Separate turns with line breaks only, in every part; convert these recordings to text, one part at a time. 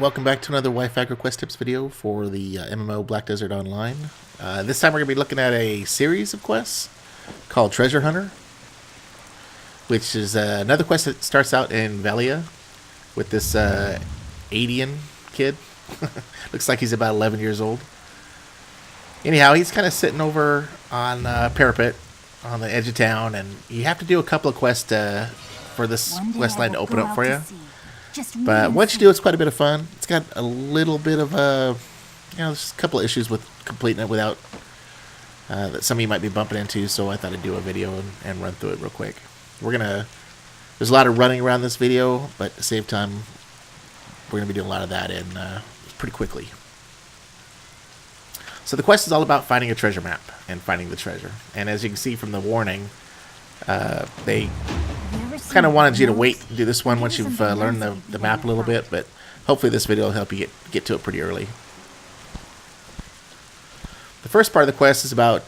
welcome back to another wife-aggro quest tips video for the MMO Black Desert Online. This time we're going to be looking at a series of quests called Treasure Hunter, which is another quest that starts out in Velia with this Adian kid. Looks like he's about 11 years old. Anyhow, he's kind of sitting over on a parapet on the edge of town, and you have to do a couple of quests for this quest line to open up for you. But once you do, it's quite a bit of fun. It's got a little bit of there's a couple of issues with completing it without that some of you might be bumping into. So I thought I'd do a video and run through it real quick. There's a lot of running around this video, but at the same time, we're gonna be doing a lot of that in pretty quickly. So the quest is all about finding a treasure map and finding the treasure. And as you can see from the warning, they kind of wanted you to wait and do this one once you've learned the map a little bit, but hopefully this video will help you get to it pretty early. The first part of the quest is about,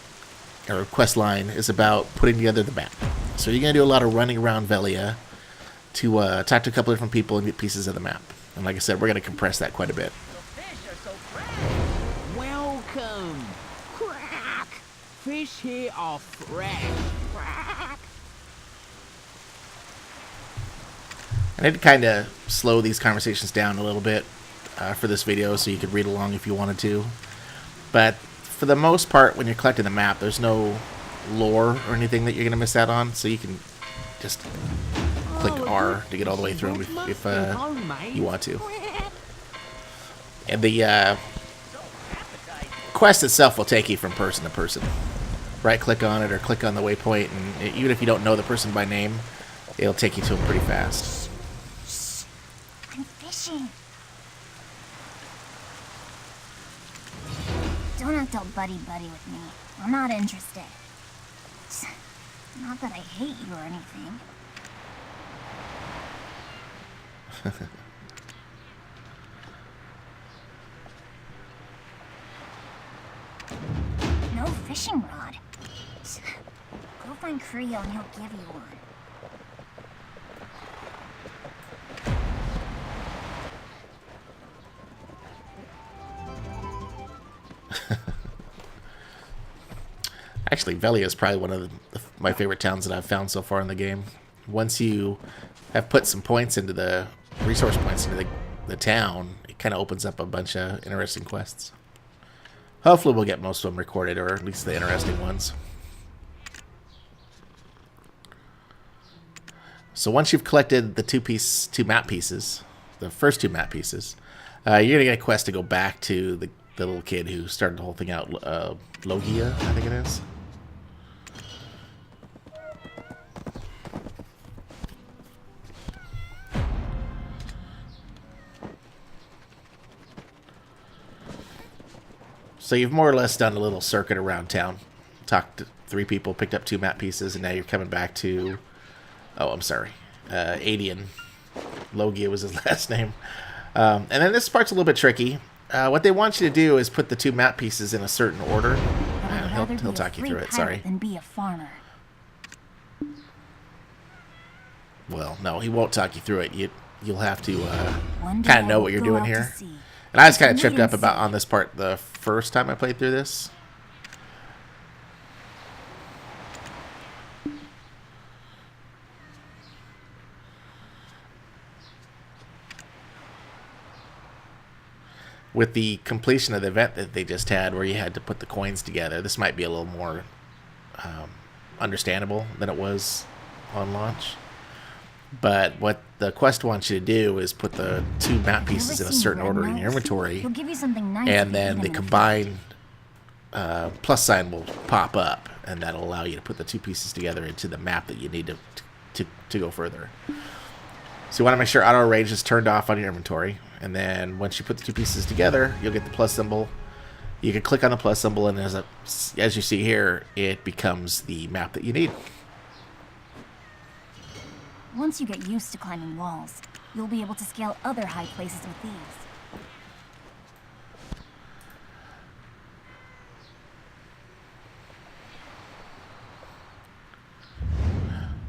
or quest line is about putting together the map. So you're going to do a lot of running around Velia to talk to a couple of different people and get pieces of the map. And like I said, we're going to compress that quite a bit.
Welcome! Crack! Fish here are fresh. Crack!
I need to kind of slow these conversations down a little bit for this video so you could read along if you wanted to. But for the most part, when you're collecting the map, there's no lore or anything that you're going to miss out on. So you can just click R to get all the way through them if you want to. And the quest itself will take you from person to person. Right-click on it or click on the waypoint, and even if you don't know the person by name, it'll take you to them pretty fast.
I'm fishing. Don't act all buddy-buddy with me. I'm not interested. It's not that I hate you or anything. No fishing rod. Go find Creo and he'll give you one.
Actually, Velia is probably one of my favorite towns that I've found so far in the game. Once you have put some points into the resource points into the town, it kind of opens up a bunch of interesting quests. Hopefully we'll get most of them recorded, or at least the interesting ones. So once you've collected the two map pieces, the first two map pieces, you're going to get a quest to go back to the little kid who started the whole thing out, Logia, I think it is. So you've more or less done a little circuit around town. Talked to 3 people, picked up 2 map pieces, and now you're coming back to... Oh, I'm sorry. Adian. Logia was his last name. And then this part's a little bit tricky. What they want you to do is put the 2 map pieces in a certain order. And he'll talk you through it, sorry.
Than be a farmer.
Well, no, he won't talk you through it. You'll have to kind of know what you're doing here. And I was kind of tripped up on this part the first time I played through this. With the completion of the event that they just had, where you had to put the coins together, this might be a little more understandable than it was on launch. But what the quest wants you to do is put the 2 map pieces in a certain order in your inventory, and then the combined plus sign will pop up, and that'll allow you to put the 2 pieces together into the map that you need to go further. So you want to make sure auto arrange is turned off on your inventory, and then once you put the 2 pieces together, you'll get the plus symbol. You can click on the plus symbol, and as you see here, it becomes the map that you need.
Once you get used to climbing walls, you'll be able to scale other high places with these.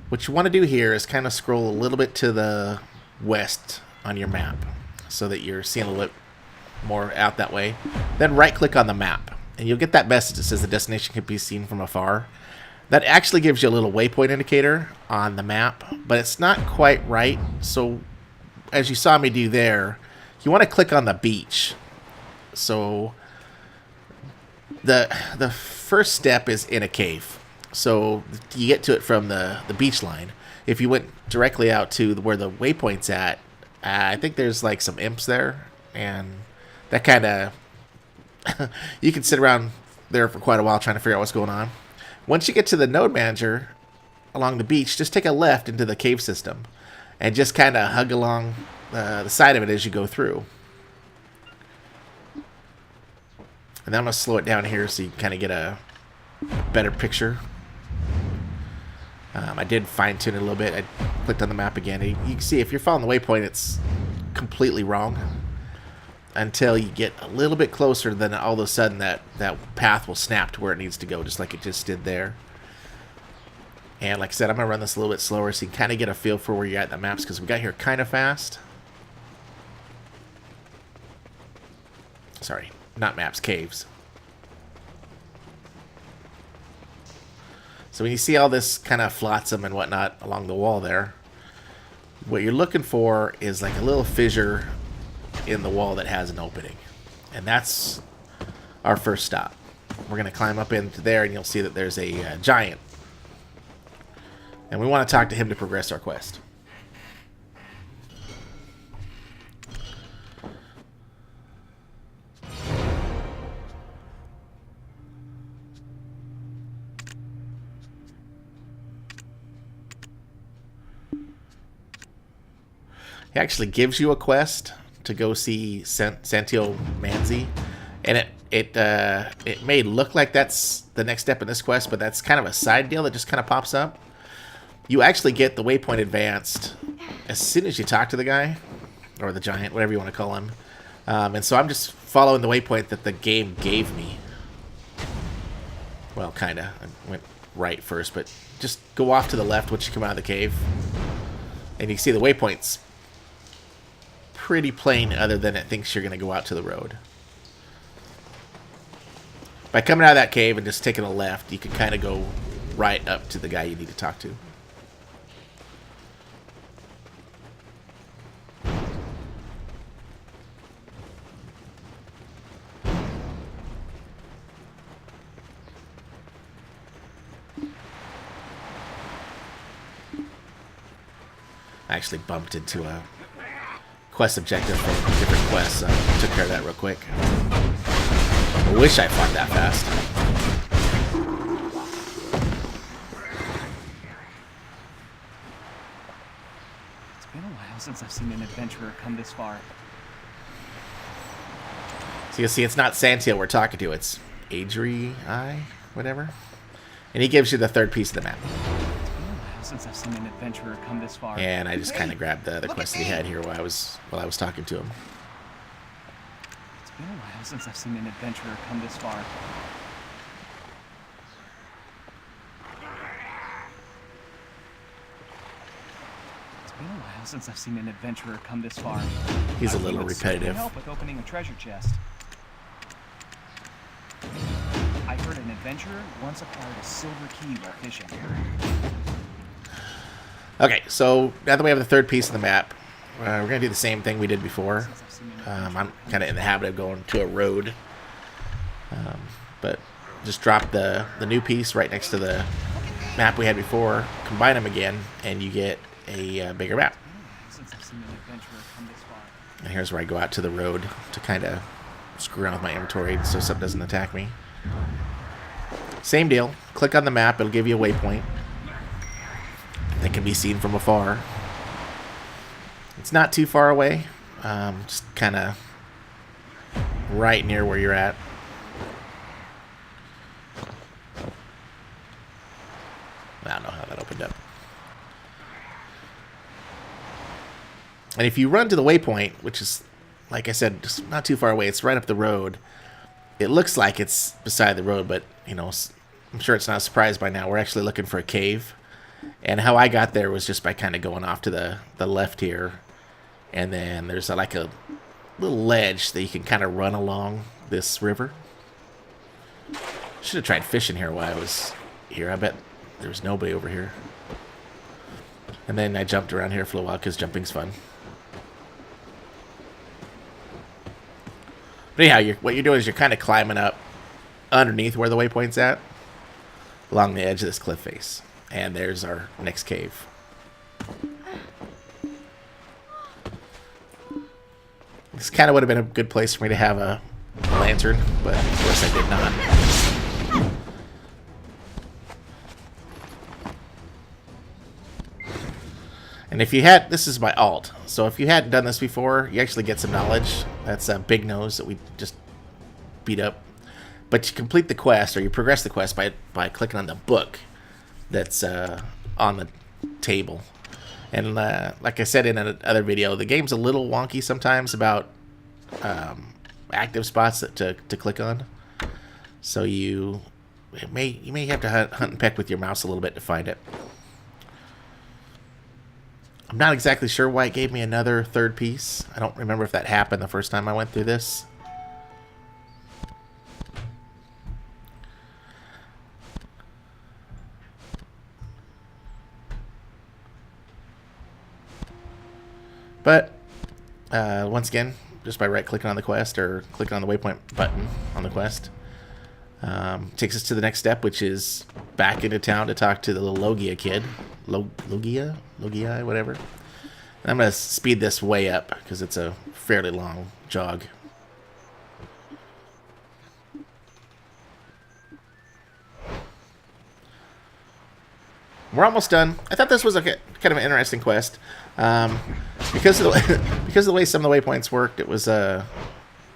What you want to do here is kind of scroll a little bit to the west on your map. so that you're seeing a little bit more out that way. Then right-click on the map, and you'll get that message that says the destination can be seen from afar. That actually gives you a little waypoint indicator on the map, but it's not quite right. So, as you saw me do there, you want to click on the beach. So, the first step is in a cave. So, you get to it from the beach line. If you went directly out to where the waypoint's at, I think there's like some imps there, and that kind of you can sit around there for quite a while trying to figure out what's going on. Once you get to the node manager along the beach, just take a left into the cave system and just kind of hug along the side of it as you go through. And then I'm going to slow it down here so you can kind of get a better picture. I did fine tune it a little bit. I clicked on the map again. You can see if you're following the waypoint, it's completely wrong. Until you get a little bit closer, then all of a sudden that path will snap to where it needs to go, just like it just did there. And like I said, I'm going to run this a little bit slower so you can kind of get a feel for where you're at in the maps, because we got here kind of fast. Sorry, not maps, caves. So when you see all this kind of flotsam and whatnot along the wall there, what you're looking for is like a little fissure in the wall that has an opening. And that's our first stop. We're going to climb up into there, and you'll see that there's a giant. And we want to talk to him to progress our quest. He actually gives you a quest to go see Santio Manzi, and it may look like that's the next step in this quest, but that's kind of a side deal that just kind of pops up. You actually get the waypoint advanced as soon as you talk to the guy, or the giant, whatever you want to call him. And so I'm just following the waypoint that the game gave me. Well, kind of. I went right first, but just go off to the left once you come out of the cave, and you see the waypoint's pretty plain, other than it thinks you're going to go out to the road. By coming out of that cave and just taking a left, you can kind of go right up to the guy you need to talk to. I actually bumped into a quest objective from a different quest, so I took care of that real quick. I wish I fought that fast.
It's been a while since I've seen an adventurer come this far.
So you see, it's not Santio we're talking to, it's Adri, whatever. And he gives you the third piece of the map.
Since I've seen an adventurer come this far.
And I just kind of grabbed the other quest that he had here while I was talking to him.
It's been a while since I've seen an adventurer come this far. It's been a while since I've seen an adventurer come this far.
He's a little repetitive.
Help with opening a treasure chest. I heard an adventurer once acquired a silver key while fishing.
Okay, so now that we have the third piece of the map, we're going to do the same thing we did before. I'm kind of in the habit of going to a road. But just drop the new piece right next to the map we had before, combine them again, and you get a bigger map. And here's where I go out to the road to kind of screw around with my inventory so something doesn't attack me. Same deal. Click on the map, it'll give you a waypoint that can be seen from afar. It's not too far away, just kind of right near where you're at. I don't know how that opened up. And if you run to the waypoint, which is, like I said, just not too far away, it's right up the road. It looks like it's beside the road, but, you know, I'm sure it's not a surprise by now. We're actually looking for a cave. And how I got there was just by kind of going off to the left here. And then there's like a little ledge that you can kind of run along this river. Should have tried fishing here while I was here. I bet there was nobody over here. And then I jumped around here for a while because jumping's fun. But anyhow, what you're doing is you're kind of climbing up underneath where the waypoint's at, along the edge of this cliff face. And there's our next cave. This kind of would have been a good place for me to have a lantern, but of course I did not. And if you had, this is my alt, so if you hadn't done this before, you actually get some knowledge. That's a big nose that we just beat up. But you complete the quest, or you progress the quest by clicking on the book that's on the table. And like I said in another video, the game's a little wonky sometimes about active spots to click on. So you may have to hunt and peck with your mouse a little bit to find it. I'm not exactly sure why it gave me another third piece. I don't remember if that happened the first time I went through this. But once again, just by right-clicking on the quest or clicking on the waypoint button on the quest, takes us to the next step, which is back into town to talk to the little Logia kid. Logia, whatever. And I'm going to speed this way up because it's a fairly long jog. We're almost done. I thought this was kind of an interesting quest. Because of the way some of the waypoints worked, it was a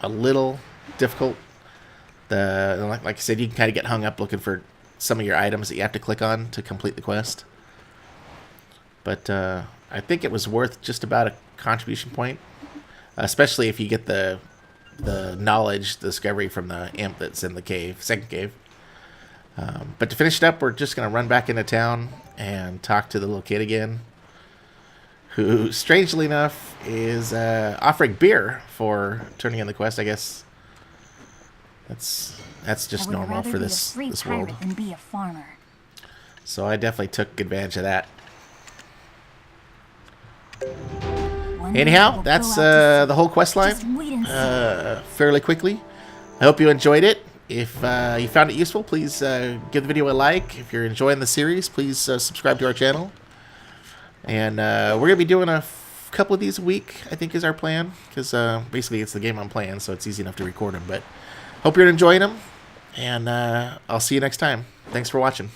little difficult. Like I said, you can kind of get hung up looking for some of your items that you have to click on to complete the quest. But I think it was worth just about a contribution point, especially if you get the knowledge, the discovery from the imp that's in the cave, second cave. But to finish it up, we're just going to run back into town and talk to the little kid again, who, strangely enough, is offering beer for turning in the quest, I guess. That's just normal for this world.
Than be a farmer.
So I definitely took advantage of that. Anyhow, that's the whole quest line fairly quickly. I hope you enjoyed it. If you found it useful, please give the video a like. If you're enjoying the series, please subscribe to our channel. And we're going to be doing a couple of these a week, I think is our plan. Because basically it's the game I'm playing, so it's easy enough to record them. But hope you're enjoying them. And I'll see you next time. Thanks for watching.